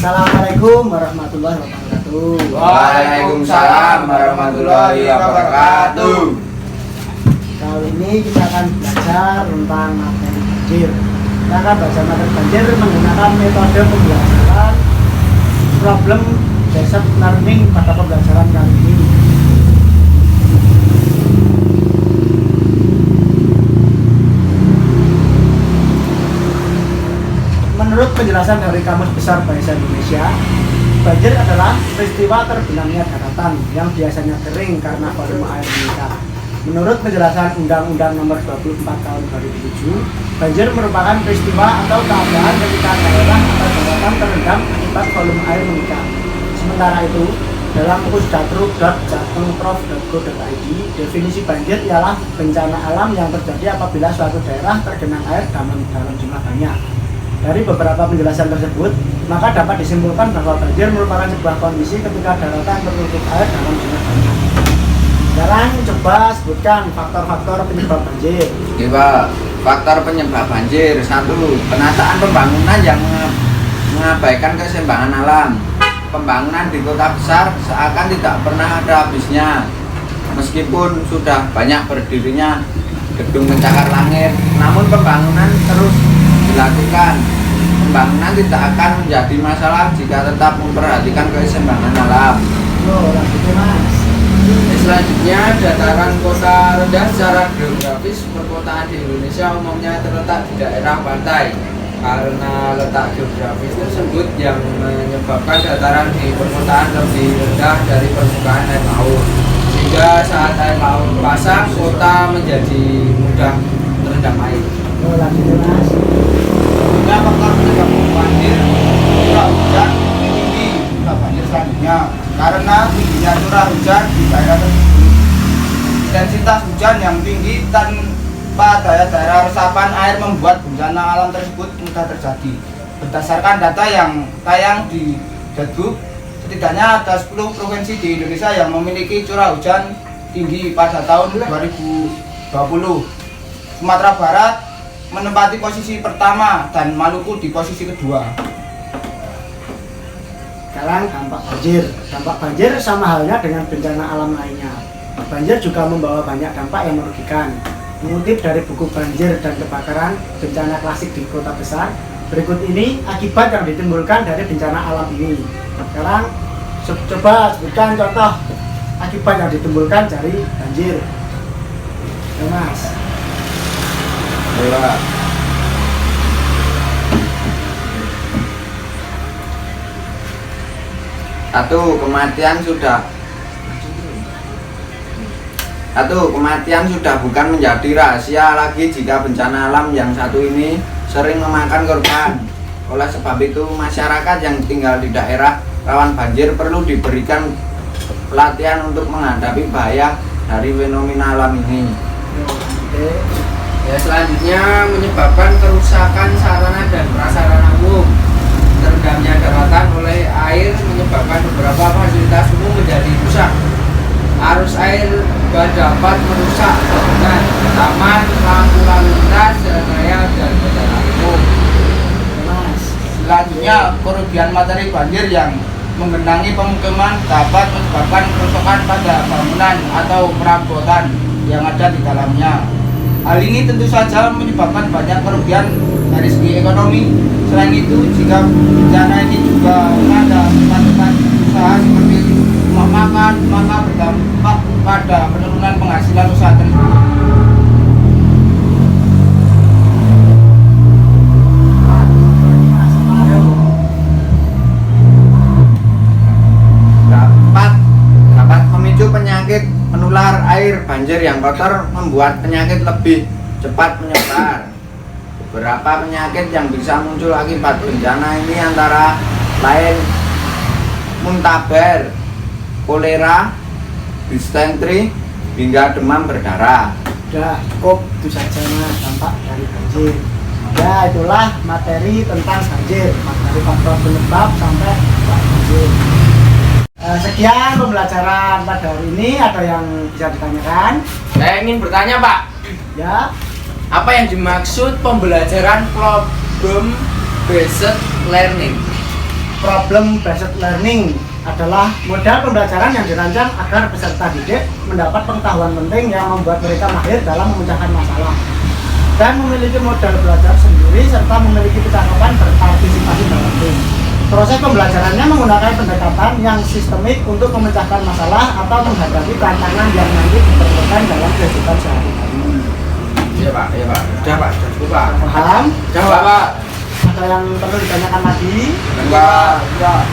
Assalamualaikum warahmatullahi wabarakatuh. Waalaikumsalam warahmatullahi wabarakatuh. Kali ini kita akan belajar tentang materi banjir. Kita akan belajar materi banjir menggunakan metode pembelajaran problem based learning pada pembelajaran kali ini. Menurut penjelasan dari Kamus Besar Bahasa Indonesia, banjir adalah peristiwa terbenamnya daratan yang biasanya kering karena volume air meningkat. Menurut penjelasan Undang-Undang Nomor 24 Tahun 2007, banjir merupakan peristiwa atau keadaan ketika daerah atau daratan terendam akibat volume air meningkat. Sementara itu, dalam pusdatru.jatengprof.go.id, definisi banjir ialah bencana alam yang terjadi apabila suatu daerah tergenang air dalam jumlah banyak. Dari beberapa penjelasan tersebut, maka dapat disimpulkan bahwa banjir merupakan sebuah kondisi ketika daratan tertutup air dalam jumlah banyak. Sekarang coba sebutkan faktor-faktor penyebab banjir. Oke Pak, faktor penyebab banjir. 1. Penataan pembangunan yang mengabaikan keseimbangan alam. Pembangunan di kota besar seakan tidak pernah ada habisnya. Meskipun sudah banyak berdirinya gedung pencakar langit, namun pembangunan terus dilakukan. Pembangunan tidak akan menjadi masalah jika tetap memperhatikan keseimbangan alam. Lanjutnya Mas. Selanjutnya, dataran kota rendah secara geografis. Perkotaan di Indonesia umumnya terletak di daerah pantai. Karena letak geografis tersebut yang menyebabkan dataran di perkotaan lebih rendah dari permukaan air laut, sehingga saat air laut pasang, kota menjadi mudah terendam air. Lanjutnya Mas. Selanjutnya, faktor penyebab banjir curah hujan tinggi. Banjir selanjutnya karena tingginya curah hujan di daerah tersebut, intensitas hujan yang tinggi tanpa daerah resapan air membuat bencana alam tersebut mudah terjadi. Berdasarkan data yang tayang di Datgub, setidaknya ada 10 provinsi di Indonesia yang memiliki curah hujan tinggi pada tahun 2020. Sumatera Barat menempati posisi pertama dan Maluku di posisi kedua. Sekarang dampak banjir. Dampak banjir sama halnya dengan bencana alam lainnya. Banjir juga membawa banyak dampak yang merugikan. Mengutip dari buku Banjir dan Kebakaran, bencana klasik di kota besar, berikut ini akibat yang ditimbulkan dari bencana alam ini. Sekarang coba sebutkan contoh akibat yang ditimbulkan dari banjir. Ya Mas. Bola. Kematian sudah bukan menjadi rahasia lagi jika bencana alam yang satu ini sering memakan korban. Oleh sebab itu, masyarakat yang tinggal di daerah rawan banjir perlu diberikan pelatihan untuk menghadapi bahaya dari fenomena alam ini. Ya, selanjutnya, menyebabkan kerusakan sarana dan prasarana umum. Terendamnya daratan oleh air menyebabkan beberapa fasilitas umum menjadi rusak. Arus air dapat merusak bangunan, taman, lampu lalu lintas, jalan raya, dan kendaraan umum. Selanjutnya, kerugian materi banjir yang menggenangi pemukiman dapat menyebabkan kerusakan pada bangunan atau perabotan yang ada di dalamnya. Hal ini tentu saja menyebabkan banyak kerugian dari segi ekonomi. Selain itu, jika bencana ini juga ada tempat-tempat usaha seperti rumah makan, maka berdampak pada penurunan penghasilan usaha tersebut. Dapat memicu penyakit menular. Air banjir yang kotor membuat penyakit lebih cepat menyebar. Beberapa penyakit yang bisa muncul akibat bencana ini antara lain muntaber, kolera, distentri, hingga demam berdarah. Sudah cukup itu saja Mas dampak dari banjir. Ya itulah materi tentang banjir, dari faktor penyebab sampai dampak banjir. Sekian pembelajaran pada hari ini. Ada yang bisa ditanyakan? Saya ingin bertanya, Pak. Ya. Apa yang dimaksud pembelajaran problem based learning? problem based learning adalah modal pembelajaran yang dirancang agar peserta didik mendapat pengetahuan penting yang membuat mereka mahir dalam memecahkan masalah dan memiliki modal belajar sendiri serta memiliki kecakapan berpartisipasi dalam tim. Proses pembelajarannya menggunakan pendekatan yang sistemik untuk memecahkan masalah atau menghadapi tantangan yang nanti diperlukan dalam kehidupan sehari-hari. Iya Pak, sudah Pak, sudah cukup Pak. Paham? Sudah Pak. Ada yang perlu ditanyakan lagi? Enggak.